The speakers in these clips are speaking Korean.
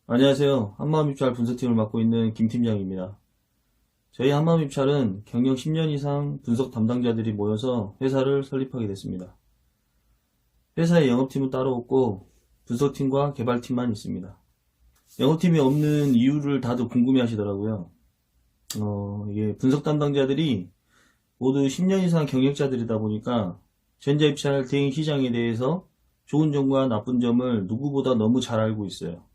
안녕하세요. 한마음입찰 분석팀을 맡고 있는 김 팀장입니다. 저희 한마음입찰은 경력 10년 이상 분석 담당자들이 모여서 회사를 설립하게 됐습니다. 회사에 영업팀은 따로 없고 분석팀과 개발팀만 있습니다. 영업팀이 없는 이유를 다들 궁금해 하시더라고요. 이게 분석 담당자들이 모두 10년 이상 경력자들이다 보니까 전자입찰 대행 시장에 대해서 좋은 점과 나쁜 점을 누구보다 너무 잘 알고 있어요.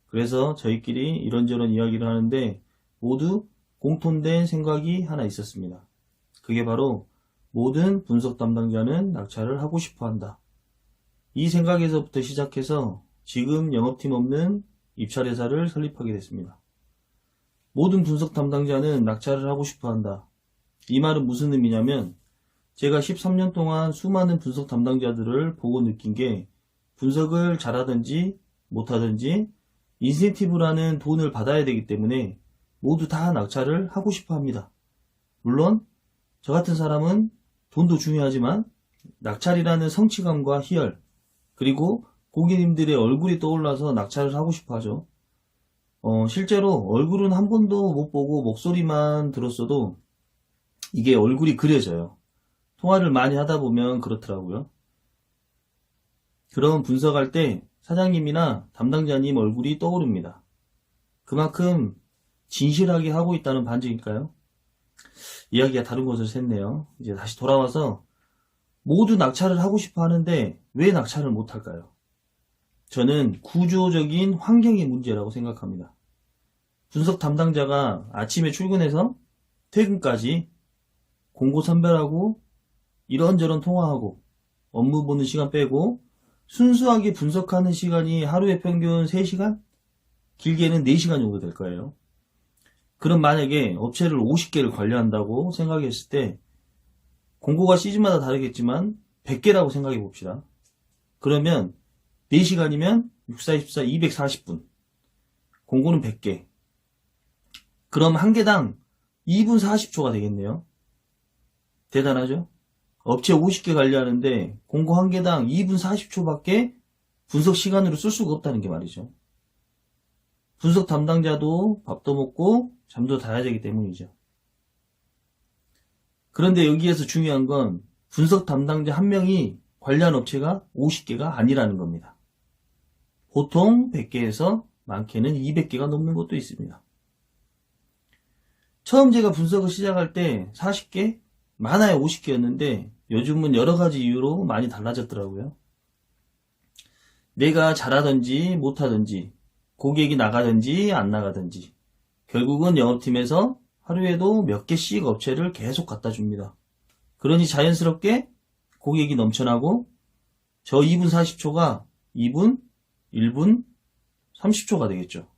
그래서 저희끼리 이런저런 이야기를 하는데 모두 공통된 생각이 하나 있었습니다. 그게 바로 모든 분석 담당자는 낙찰을 하고 싶어 한다. 이 생각에서부터 시작해서 지금 영업팀 없는 입찰회사를 설립하게 됐습니다. 모든 분석 담당자는 낙찰을 하고 싶어 한다. 이 말은 무슨 의미냐면 제가 13년 동안 수많은 분석 담당자들을 보고 느낀 게 분석을 잘하든지 못하든지 인센티브라는 돈을 받아야 되기 때문에 모두 다 낙찰을 하고 싶어 합니다. 물론 저 같은 사람은 돈도 중요하지만 낙찰이라는 성취감과 희열 그리고 고객님들의 얼굴이 떠올라서 낙찰을 하고 싶어 하죠. 실제로 얼굴은 한 번도 못 보고 목소리만 들었어도 이게 얼굴이 그려져요. 통화를 많이 하다 보면 그렇더라고요. 그럼 분석할 때 사장님이나 담당자님 얼굴이 떠오릅니다. 그만큼 진실하게 하고 있다는 반증일까요? 이야기가 다른 곳을 샜네요. 이제 다시 돌아와서 모두 낙찰을 하고 싶어 하는데 왜 낙찰을 못할까요? 저는 구조적인 환경의 문제라고 생각합니다. 분석 담당자가 아침에 출근해서 퇴근까지 공고 선별하고 이런저런 통화하고 업무 보는 시간 빼고 순수하게 분석하는 시간이 하루에 평균 3시간? 길게는 4시간 정도 될 거예요. 그럼 만약에 업체를 50개를 관리한다고 생각했을 때 공고가 시즌마다 다르겠지만 100개라고 생각해 봅시다. 그러면 4시간이면 6, 4, 24, 240분. 공고는 100개. 그럼 한 개당 2분 40초가 되겠네요. 대단하죠? 업체 50개 관리하는데 공고 한 개당 2분 40초밖에 분석 시간으로 쓸 수가 없다는 게 말이죠. 분석 담당자도 밥도 먹고 잠도 자야 되기 때문이죠. 그런데 여기에서 중요한 건 분석 담당자 한 명이 관리한 업체가 50개가 아니라는 겁니다. 보통 100개에서 많게는 200개가 넘는 것도 있습니다. 처음 제가 분석을 시작할 때 40개, 많아야 50개였는데 요즘은 여러 가지 이유로 많이 달라졌더라고요. 내가 잘하든지 못하든지 고객이 나가든지 안 나가든지 결국은 영업팀에서 하루에도 몇 개씩 업체를 계속 갖다 줍니다. 그러니 자연스럽게 고객이 넘쳐나고 저 2분 40초가 2분, 1분, 30초가 되겠죠.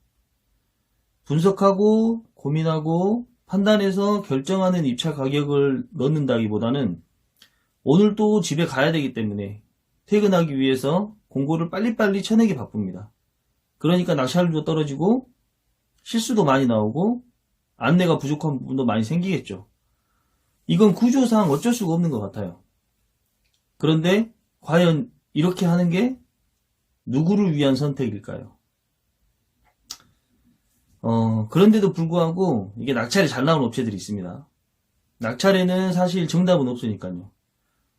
분석하고 고민하고 판단해서 결정하는 입찰 가격을 넣는다기보다는 오늘 또 집에 가야 되기 때문에 퇴근하기 위해서 공고를 빨리빨리 쳐내기 바쁩니다. 그러니까 낙찰률도 떨어지고 실수도 많이 나오고 안내가 부족한 부분도 많이 생기겠죠. 이건 구조상 어쩔 수가 없는 것 같아요. 그런데 과연 이렇게 하는 게 누구를 위한 선택일까요? 그런데도 불구하고 이게 낙찰이 잘 나오는 업체들이 있습니다. 낙찰에는 사실 정답은 없으니까요.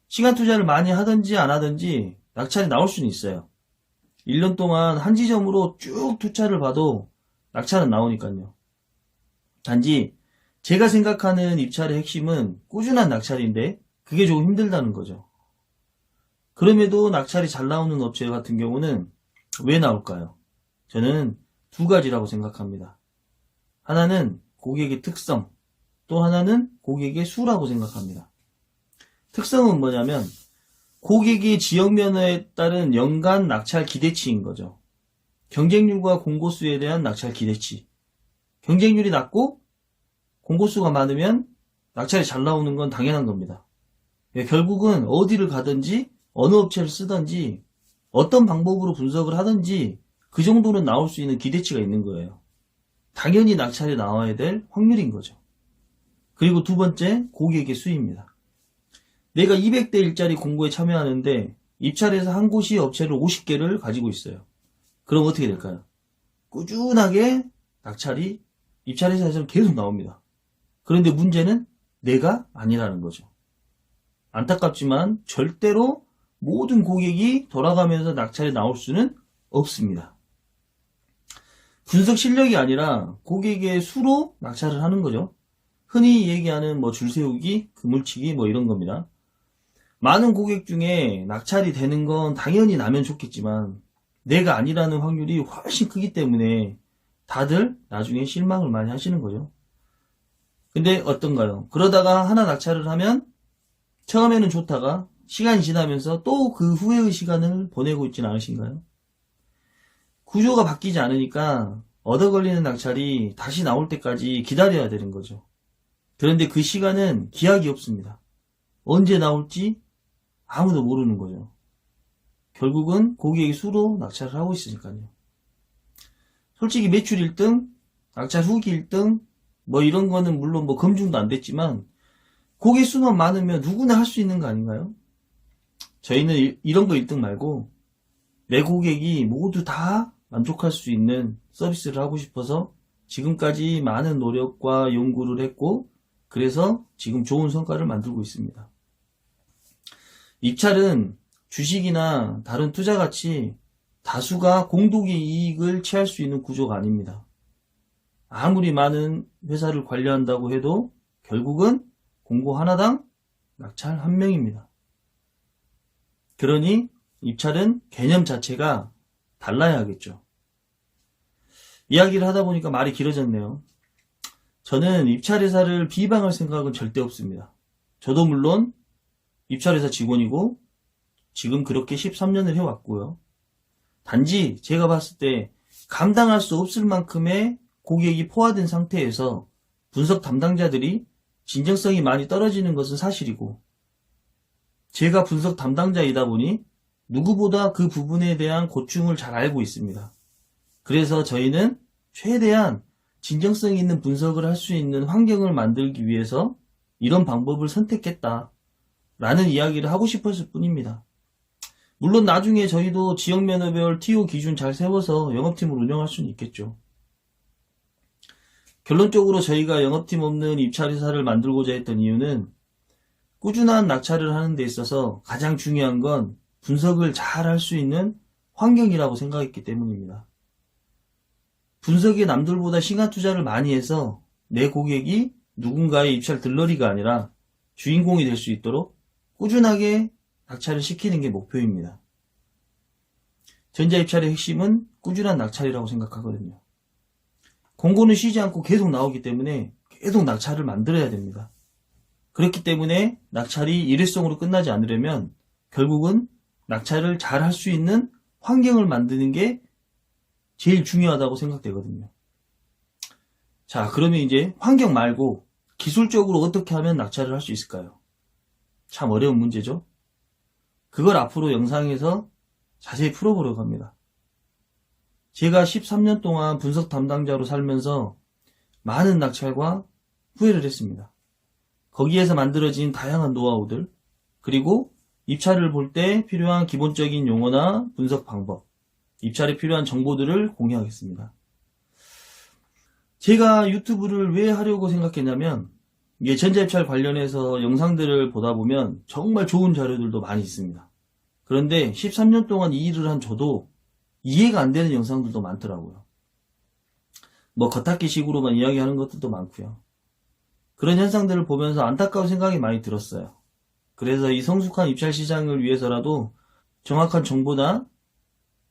시간 투자를 많이 하든지 안 하든지 낙찰이 나올 수는 있어요. 1년 동안 한 지점으로 쭉 투자를 봐도 낙찰은 나오니까요. 단지 제가 생각하는 입찰의 핵심은 꾸준한 낙찰인데 그게 조금 힘들다는 거죠. 그럼에도 낙찰이 잘 나오는 업체 같은 경우는 왜 나올까요? 저는 두 가지라고 생각합니다. 하나는 고객의 특성, 또 하나는 고객의 수라고 생각합니다. 특성은 뭐냐면 고객의 지역 면허에 따른 연간 낙찰 기대치인 거죠. 경쟁률과 공고수에 대한 낙찰 기대치. 경쟁률이 낮고 공고수가 많으면 낙찰이 잘 나오는 건 당연한 겁니다. 결국은 어디를 가든지 어느 업체를 쓰든지 어떤 방법으로 분석을 하든지 그 정도는 나올 수 있는 기대치가 있는 거예요. 당연히 낙찰이 나와야 될 확률인 거죠. 그리고 두 번째, 고객의 수입니다. 내가 200대 1짜리 공고에 참여하는데 입찰에서 한 곳이 업체를 50개를 가지고 있어요. 그럼 어떻게 될까요? 꾸준하게 낙찰이 입찰회사에서는 계속 나옵니다. 그런데 문제는 내가 아니라는 거죠. 안타깝지만 절대로 모든 고객이 돌아가면서 낙찰이 나올 수는 없습니다. 분석 실력이 아니라 고객의 수로 낙찰을 하는 거죠. 흔히 얘기하는 줄 세우기, 그물치기 이런 겁니다. 많은 고객 중에 낙찰이 되는 건 당연히 나면 좋겠지만 내가 아니라는 확률이 훨씬 크기 때문에 다들 나중에 실망을 많이 하시는 거죠. 근데 어떤가요? 그러다가 하나 낙찰을 하면 처음에는 좋다가 시간이 지나면서 또 그 후회의 시간을 보내고 있진 않으신가요? 구조가 바뀌지 않으니까 얻어 걸리는 낙찰이 다시 나올 때까지 기다려야 되는 거죠. 그런데 그 시간은 기약이 없습니다. 언제 나올지 아무도 모르는 거죠. 결국은 고객의 수로 낙찰을 하고 있으니까요. 솔직히 매출 1등, 낙찰 후기 1등, 이런 거는 물론 검증도 안 됐지만 고객 수만 많으면 누구나 할 수 있는 거 아닌가요? 저희는 이런 거 1등 말고 내 고객이 모두 다 만족할 수 있는 서비스를 하고 싶어서 지금까지 많은 노력과 연구를 했고 그래서 지금 좋은 성과를 만들고 있습니다. 입찰은 주식이나 다른 투자같이 다수가 공동의 이익을 취할 수 있는 구조가 아닙니다. 아무리 많은 회사를 관리한다고 해도 결국은 공고 하나당 낙찰 1명입니다. 그러니 입찰은 개념 자체가 달라야 하겠죠. 이야기를 하다 보니까 말이 길어졌네요. 저는 입찰회사를 비방할 생각은 절대 없습니다. 저도 물론 입찰회사 직원이고 지금 그렇게 13년을 해왔고요. 단지 제가 봤을 때 감당할 수 없을 만큼의 고객이 포화된 상태에서 분석 담당자들이 진정성이 많이 떨어지는 것은 사실이고 제가 분석 담당자이다 보니 누구보다 그 부분에 대한 고충을 잘 알고 있습니다. 그래서 저희는 최대한 진정성 있는 분석을 할 수 있는 환경을 만들기 위해서 이런 방법을 선택했다 라는 이야기를 하고 싶었을 뿐입니다. 물론 나중에 저희도 지역면허별 TO 기준 잘 세워서 영업팀을 운영할 수는 있겠죠. 결론적으로 저희가 영업팀 없는 입찰회사를 만들고자 했던 이유는 꾸준한 낙찰을 하는 데 있어서 가장 중요한 건 분석을 잘 할 수 있는 환경이라고 생각했기 때문입니다. 분석에 남들보다 시간 투자를 많이 해서 내 고객이 누군가의 입찰 들러리가 아니라 주인공이 될 수 있도록 꾸준하게 낙찰을 시키는 게 목표입니다. 전자입찰의 핵심은 꾸준한 낙찰이라고 생각하거든요. 공고는 쉬지 않고 계속 나오기 때문에 계속 낙찰을 만들어야 됩니다. 그렇기 때문에 낙찰이 일회성으로 끝나지 않으려면 결국은 낙찰을 잘 할 수 있는 환경을 만드는 게 제일 중요하다고 생각되거든요. 자, 그러면 이제 환경 말고 기술적으로 어떻게 하면 낙찰을 할 수 있을까요? 참 어려운 문제죠. 그걸 앞으로 영상에서 자세히 풀어보려고 합니다. 제가 13년 동안 분석 담당자로 살면서 많은 낙찰과 후회를 했습니다. 거기에서 만들어진 다양한 노하우들, 그리고 입찰을 볼 때 필요한 기본적인 용어나 분석 방법, 입찰에 필요한 정보들을 공유하겠습니다. 제가 유튜브를 왜 하려고 생각했냐면 전자입찰 관련해서 영상들을 보다 보면 정말 좋은 자료들도 많이 있습니다. 그런데 13년 동안 이 일을 한 저도 이해가 안 되는 영상들도 많더라고요. 겉핥기식으로만 이야기하는 것들도 많고요. 그런 현상들을 보면서 안타까운 생각이 많이 들었어요. 그래서 이 성숙한 입찰 시장을 위해서라도 정확한 정보나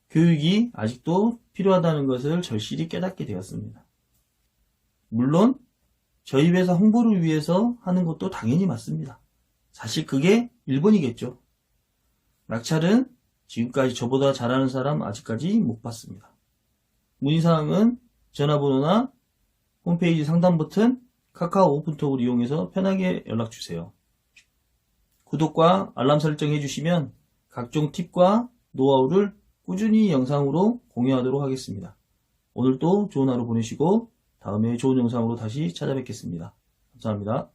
교육이 아직도 필요하다는 것을 절실히 깨닫게 되었습니다. 물론 저희 회사 홍보를 위해서 하는 것도 당연히 맞습니다. 사실 그게 1번이겠죠. 낙찰은 지금까지 저보다 잘하는 사람 아직까지 못 봤습니다. 문의사항은 전화번호나 홈페이지 상담 버튼, 카카오 오픈톡을 이용해서 편하게 연락주세요. 구독과 알람 설정 해주시면 각종 팁과 노하우를 꾸준히 영상으로 공유하도록 하겠습니다. 오늘도 좋은 하루 보내시고 다음에 좋은 영상으로 다시 찾아뵙겠습니다. 감사합니다.